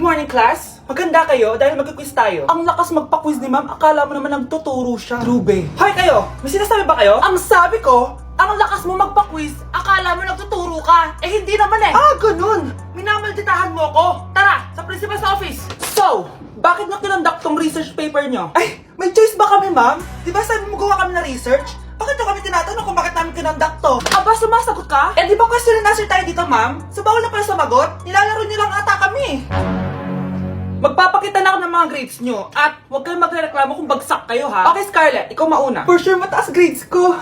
morning, class! Maganda kayo dahil mag-quiz tayo. Ang lakas magpa-quiz ni ma'am, akala mo naman nagtuturo siya. Trube. Hoy kayo! May sinasabi ba kayo? Ang sabi ko, ang lakas mo magpa-quiz, akala mo nagtuturo ka. Eh hindi naman eh. Ah, ganun! Minamalditahan mo ko. Tara, sa principal's office. So, bakit nyo kinonduct tong research paper nyo? Ay, may choice ba kami ma'am? Di ba sabi mo gawa kami na research? Bakit nyo kami tinatanong kung bakit namin kinonduct to? Aba, sumasagot ka? Eh di ba question and answer tayo dito ma'am? So bawal na pala sumagot? Nilalaro nyo lang ata kami. Magpapakita na ako ng mga grades nyo at huwag kayong magreklamo kung bagsak kayo ha. Okay Scarlett, ikaw mauna. For sure mataas grades ko.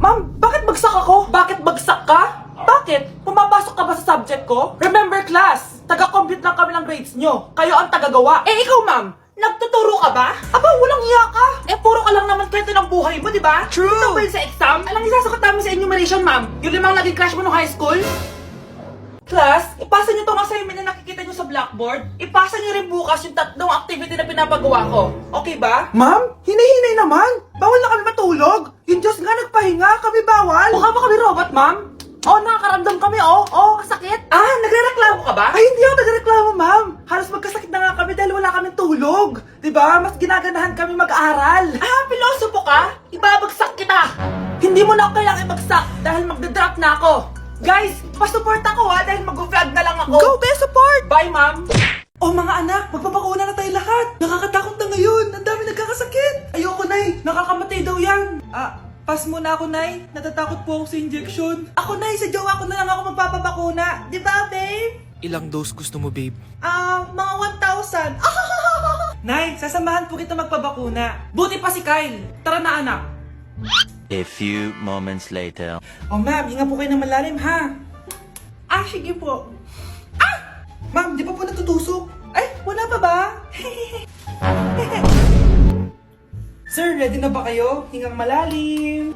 Ma'am, bakit bagsak ako? Bakit bagsak ka? Bakit? Pumapasok ka ba sa subject ko? Remember class, taga-compute lang kami ng grades nyo. Kayo ang tagagawa. Eh ikaw ma'am, nagtuturo ka ba? Aba, walang iya ka. Eh, puro ka lang naman kwento ng buhay mo, di ba? True. Ito ba yun sa exam? Alang isasagot namin sa enumeration, ma'am. Yung 5 naging crush mo nung high school? Class, ipasa nyo tong assignment na nakikita nyo sa blackboard. Ipasa nyo rin bukas yung 3 activity na pinapagawa ko. Okay ba? Ma'am, hinay-hinay naman. Bawal na kami matulog. Yung Diyos nga nagpahinga, kami bawal. Mukha ba kami robot, ma'am? Oh, nakakaramdam kami, oh. Oh, kasakit. Ah, nagre-reklamo ka ba? Ay, hindi ako nagre-reklamo, ma'am. Halos magkasakit na nga kami dahil wala kaming tulog. Diba? Mas ginaganahan kami mag-aral. Ah, pilosopo ka? Ibabagsak kita. Hindi mo na ako kailangang ibagsak dahil magdadrop na ako. Guys, pa-support ako ha dahil mag-vlog na lang ako. Go, best support! Bye, ma'am. Oh, mga anak, magpapakuna na tayo lahat. Nakakatakot na ngayon. Ang dami nagkakasakit. Ayoko, Nay. Nakakamatay daw yan. Pass muna ako, Nay. Natatakot po ako sa injection. Ako, Nay. Sa jowa ko na lang ako magpapabakuna. Di ba, babe? Ilang dose gusto mo, babe? Mga 1,000. Nay, sasamahan po kita magpabakuna. Buti pa si Kyle. Tara na, anak. A few moments later. Oh, ma'am, hinga po kayo ng malalim, ha? Sige po. Ma'am, di pa po natutusok? Ay, wala pa ba? Sir, ready na ba kayo? Hingang malalim.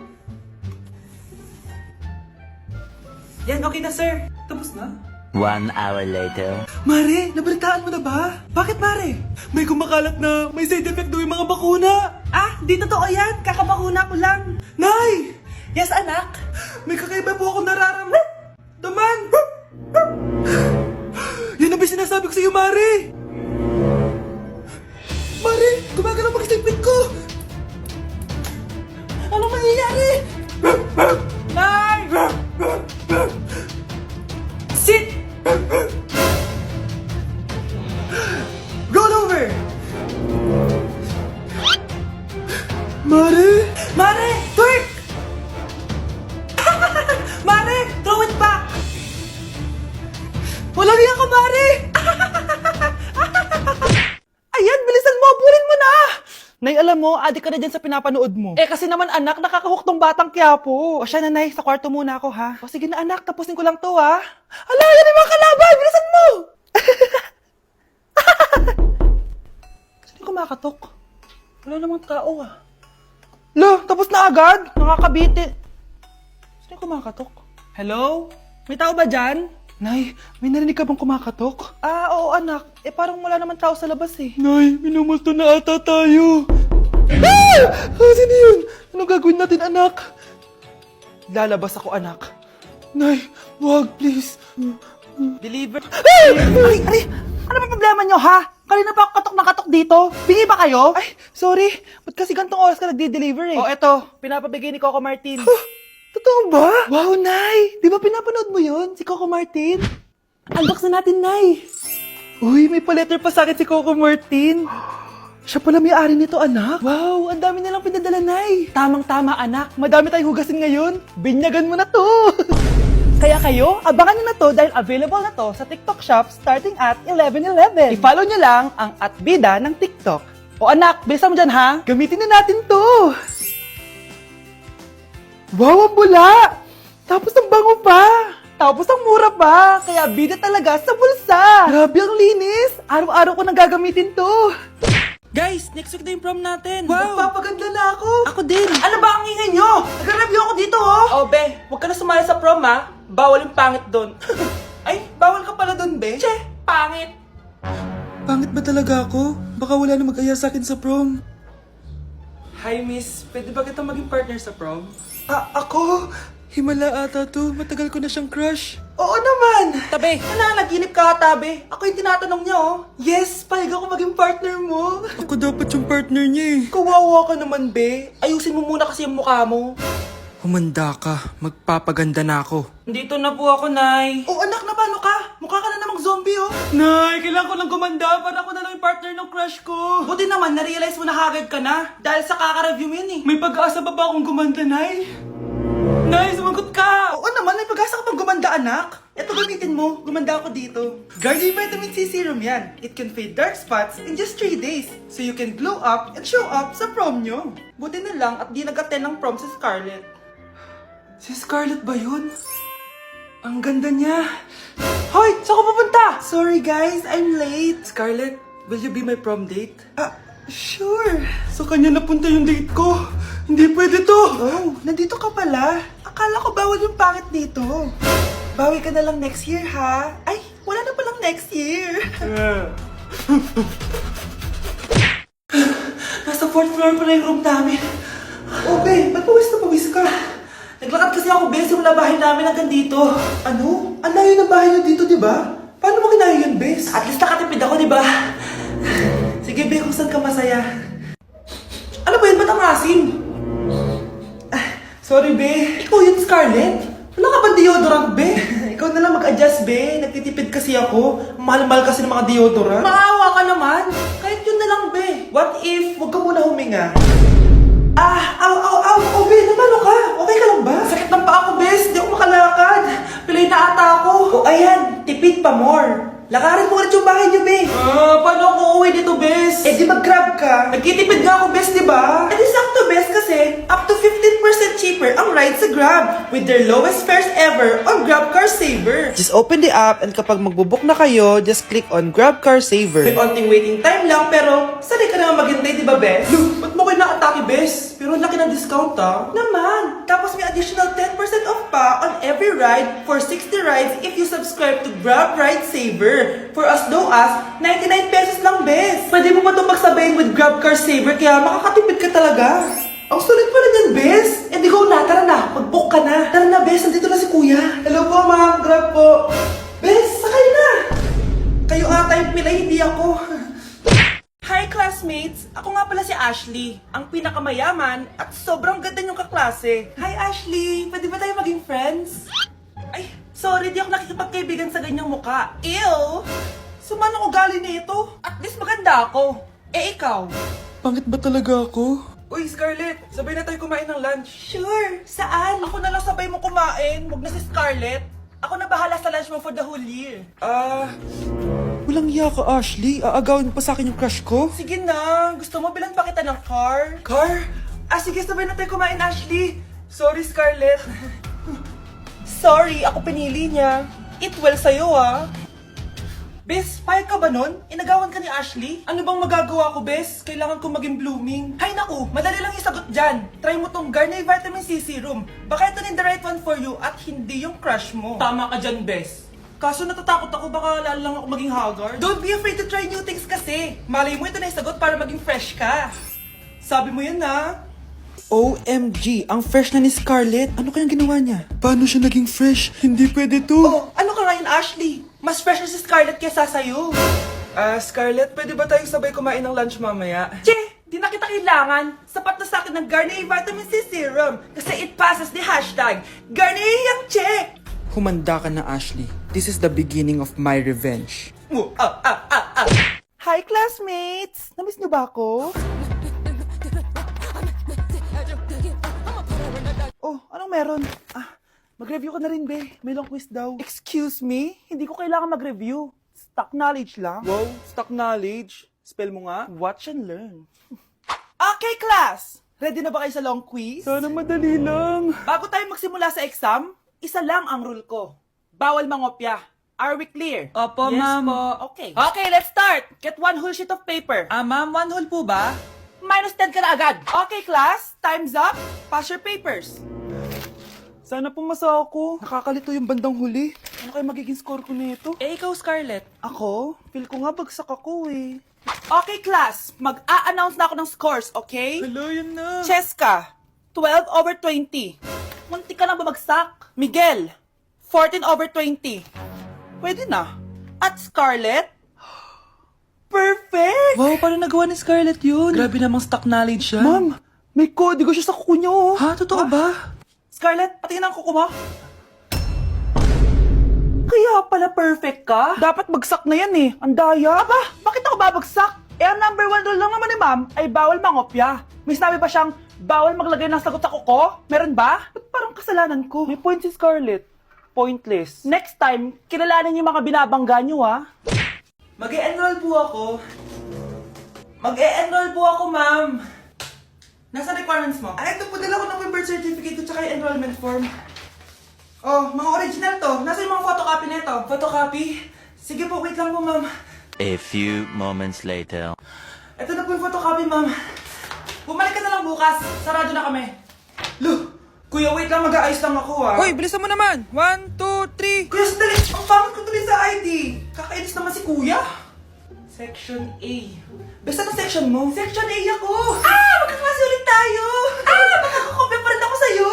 Yan, okay na, sir. Tapos na? 1 hour later. Mare, nabalitaan mo na ba? Bakit, Mare? May kumakalat na may side effect daw yung mga bakuna. Di totoo yan. Kakabakuna ko lang. Nay! Yes, anak? May kakaiba po ako nararamdaman. Yan ang ba sinasabi ko sa iyo, Mare? Mare, gumagalaw ang isipin ko. Anong mangyayari? Nay! Sit! Roll over! Mare! Mare! Twerk! Mare! Throw it back! Walang iya ka, Mare! Ayan, bilisan mo! Abulin mo na! Nay, alam mo, adik ka na dyan sa pinapanood mo. Eh, kasi naman anak, nakakahook tong batang Quiapo. O siya na, Nay, sa kwarto muna ako, ha? O sige na, anak, tapusin ko lang to, ha? Ala, yan yung mga kalaban! Bilisan mo! Saan yung kumakatok? Wala namang tao, ha? Lo, tapos na agad? Nakakabiti. Saan yung kumakatok? Hello? May tao ba dyan? Nay, may narinig ka bang kumakatok? Oo anak. Eh parang wala naman tao sa labas eh. Nay, minumulto na ata tayo. Sino yun? Anong gagawin natin anak? Lalabas ako anak. Nay, wag please. Deliver. Ay! Ano ba problema nyo ha? Kanina pa ako katok na katok dito. Bingi ba kayo? Ay, sorry. Ba't kasi gantong oras ka nagde-deliver eh? Eto. Pinapabigay ni Coco Martin. Totoo ba? Wow, Nay! Di ba pinapanood mo yun? Si Coco Martin? Unbox na natin, Nay! Uy, may pa-letter pa sa akin si Coco Martin. Siya pala may-ari nito, anak. Wow, ang dami nilang pinadala, Nay. Tamang-tama, anak. Madami tayong hugasin ngayon. Binyagan mo na to. Kaya kayo, abangan nyo na to dahil available na to sa TikTok Shop starting at 11:11. I-follow nyo lang ang @bida ng TikTok. O anak, bilisan mo dyan ha. Gamitin na natin to. Wow, ang bula! Tapos ang bango pa! Tapos ang mura pa! Kaya bida talaga sa bulsa! Grabe ang linis! Araw-araw ko nang gagamitin to! Guys, next week na yung prom natin! Wow! Magpapaganda na ako! Ako din! Ano ba ang ingay nyo? Nag-review ako dito, oh! Oh, be, huwag ka na sumali sa prom, ha? Bawal yung pangit doon. Ay, bawal ka pala doon, be? Che, pangit! Pangit ba talaga ako? Baka wala na mag-aya sa akin sa prom. Hi, miss. Pwede ba kita maging partner sa prom? Ako? Himala ata to. Matagal ko na siyang crush. Oo naman! Tabi, nananaginip ka tabi. Ako yung tinatanong niya, oh. Yes, payag ako maging partner mo. Ako dapat yung partner niya eh. Kawawa ka naman, be. Ayusin mo muna kasi yung mukha mo. Humanda ka. Magpapaganda na ako. Dito na po ako, Nay. Oh, anak, na paano ka? Mukha ka na namang zombie, oh. Nay, kailangan ko lang gumanda para ako na lang yung partner ng crush ko. Buti naman, na-realize mo na haggard ka na. Dahil sa kaka-review mo yun, eh. May pag-asa ba ba akong gumanda, Nay? Nay, sumagot ka! Oo naman, may pag-asa ka pang gumanda, anak. Ito gamitin mo, gumanda ako dito. Garnier Vitamin C Serum yan. It can fade dark spots in just 3 days. So you can glow up and show up sa prom nyo. Buti na lang at di nag-attend ng prom si Scarlett. Si Scarlett ba yun? Ang ganda niya. Hoy! Saan ka pupunta? Sorry guys, I'm late. Scarlett, will you be my prom date? Sure. Sa kanya napunta yung date ko. Hindi pwede to. Oh, nandito ka pala. Akala ko bawal yung pangit dito. Bawi ka na lang next year, ha? Ay, wala na palang next year. Nasa 4th floor pala yung room namin. Oh, be, ba't pawis na pawis ka? Naglakad kasi ako, be, simula bahay namin hanggang dito. Ano? Ang layo ng bahay nyo dito, di ba? Paano mo kinaya yun, bes? At least nakatipid ako, di ba? Sige, be, kung saan ka masaya. Ano ba yun? Ba't ang asim? Sorry, be. Ikaw yun, Scarlett. Wala ka ba deodorant, be? Ikaw na lang mag-adjust, be. Nagtitipid kasi ako. Mahal-mahal kasi ng mga deodorant. Maawa ka naman. Kahit yun na lang, be. What if, wag ka muna huminga? Oh, be, namalo ka? Okay ka lang ba? Sakit ng paa ko, bes. Di ako makalakad. Pilay na ata ako. O, ayan. Tipid pa more. Lakarin mo ulit yung bahay niyo, be. Paano ako uuwi dito, bes? Eh, di mag-grab ka. Nagtitipid nga ako, bes, di ba? Eh, di sakto, bes, kasi up to 15% cheaper ang ride sa Grab with their lowest fares ever on Grab Car Saver. Just open the app and kapag magbubook na kayo, just click on Grab Car Saver. May onting waiting time lang, pero sanay ka naman maghintay, di ba, bes? Ba't mo kayo nakatake, bes? Pero laki ng discount, ah. Naman. Tapos may additional 10% off pa on every ride for 60 rides if you subscribe to Grab Ride Saver. For as low as 99 pesos lang, bes. Pwede mo pa ito pagsabayin with Grab Car Saver, kaya makakatipid ka talaga. Ang sulit pala niyan, bes. Eh di go na, tara na. Mag-book ka na. Tara na, bes. Nandito na si kuya. Hello po, ma'am. Grab po. Bes, sakay na. Kayo ata yung pilay, hindi ako. Hi, classmates! Ako nga pala si Ashley, ang pinakamayaman at sobrang ganda niyong kaklase. Hi, Ashley! Pwede ba tayo maging friends? Ay, sorry, di ako nakikipagkaibigan sa ganyang muka. Ew! Sumanong ugali nito. At least maganda ako. Eh, ikaw? Pangit ba talaga ako? Uy, Scarlett! Sabay na tayo kumain ng lunch. Sure! Saan? Ako na lang sabay mo kumain. Huwag na si Scarlett. Ako na bahala sa lunch mo for the whole year. Walang iya ka, Ashley. Aagawin pa sa akin yung crush ko. Sige na. Gusto mo bilan pa kita ng car? Car? Sige, sabay na tayo kumain, Ashley. Sorry, Scarlett. Sorry, ako pinili niya. Eat well sa'yo, ah. Bes, payag ka ba nun? Inagawan ka ni Ashley? Ano bang magagawa ko, Bes? Kailangan ko maging blooming. Hay naku, madali lang yung sagot dyan. Try mo tong Garnier Vitamin C Serum. Baka ito na the right one for you at hindi yung crush mo. Tama ka dyan, Bes. Kaso natatakot ako, baka lalo lang ako maging haggard. Don't be afraid to try new things kasi. Malay mo ito na yung sagot para maging fresh ka. Sabi mo yun, ha? OMG, ang fresh na ni Scarlett. Ano kayang ginawa niya? Paano siya naging fresh? Hindi pwede to. Oh, ano ka ngayon, Ashley? Mas fresh na si Scarlett kesa sa'yo. Scarlett, pwede ba tayong sabay kumain ng lunch mamaya? Che! Di na kita kailangan. Sapat na sa akin ng Garnier Vitamin C Serum. Kasi it passes the hashtag Garnier Yang Check! Humanda ka na, Ashley. This is the beginning of my revenge. Hi, classmates! Namiss niyo ba ako? Oh, anong meron? Mag-review ka na rin, be. May long quiz daw. Excuse me? Hindi ko kailangan mag-review. Stock knowledge lang. Wow, stock knowledge. Spell mo nga. Watch and learn. Okay, class! Ready na ba kayo sa long quiz? Sana madali lang. Bago tayo magsimula sa exam, isa lang ang rule ko. Bawal mangopya. Are we clear? Opo, yes, ma'am. po. Okay. Okay, let's start. Get one whole sheet of paper. Ma'am, one whole po ba? Minus 10 ka na agad. Okay, class. Time's up. Pass your papers. Sana pumasa ako. Nakakalito yung bandang huli. Ano kaya magiging score ko nito? Eh, ikaw, Scarlett. Ako? Feel ko nga bagsak ako eh. Okay, class. Mag-a-announce na ako ng scores, okay? Hello, yun na. Cheska, 12/20. Munti ka na bumagsak. Miguel, 14/20. Pwede na. At Scarlett, perfect! Wow, paano nagawa ni Scarlett yun? Grabe namang stock knowledge siya. Ma'am, may kodigo siya sa kuko niya, oh. Ha? Totoo ba? Scarlett, patingin ang kuko mo. Kaya pala perfect ka? Dapat bagsak na yan eh. Ang daya. Aba, bakit ako babagsak? Eh, ang number 1 rule lang naman ni ma'am ay bawal mangopya. May sinabi pa siyang bawal maglagay ng sagot sa kuko? Meron ba? Ba't parang kasalanan ko? May point si Scarlett. Pointless. Next time, kilalanin yung mga binabangga nyo, ha? Mag-e-enroll po ako. Mag-e-enroll po ako, ma'am. Nasa requirements mo? Ay, ito po, dala ko ng birth certificate at saka yung enrollment form. Oh, mga original to. Nasa yung mga photocopy nito? Photocopy? Sige po, wait lang po, ma'am. A few moments later. Ito na po yung photocopy, ma'am. Bumalik ka na lang bukas. Sarado na kami. Lo, kuya, wait lang. Mag-aayos lang ako, ha? Hoy, bilisan mo naman. 1, 2, 3. Kuya, sandali! Ang pangit ko tuloy sa ID! Kakainis naman si kuya! Section A. Basta ng section mo? Section A ako! Ah! Magkaklase ulit tayo! Ah! Makakakopya pa rin ako sa'yo!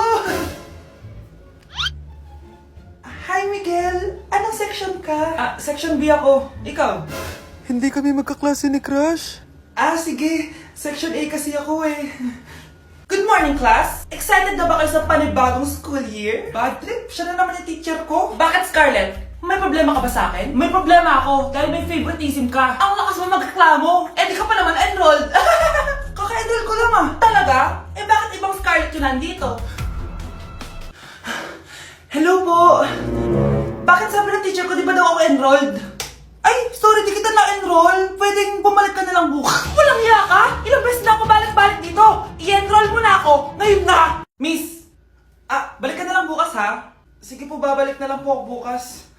Hi, Miguel! Anong section ka? Ah, section B ako. Ikaw? Hindi kami magkaklase ni Crush. Ah, sige. Section A kasi ako eh. Good morning, class! Excited na ba kayo sa panibagong school year? Bad trip, siya na naman yung teacher ko. Bakit, Scarlett? May problema ka ba sa akin? May problema ako dahil may favoritism ka. Ang lakas mo magreklamo. Eh, di ka pa naman enrolled. Kaka-enroll ko lang ah. Talaga? Eh, bakit ibang Scarlett yun nandito? Hello po. Bakit sabi ng teacher ko, di ba daw ako enrolled? Ay, sorry, di kita na-enroll. Pwedeng bumalik ka na lang bukas. Walang hiya ka? Ilang beses na ako balik-balik dito. I-enroll mo na ako. Ngayon na. Miss, balik ka na lang bukas ha. Sige po, babalik na lang po ako bukas.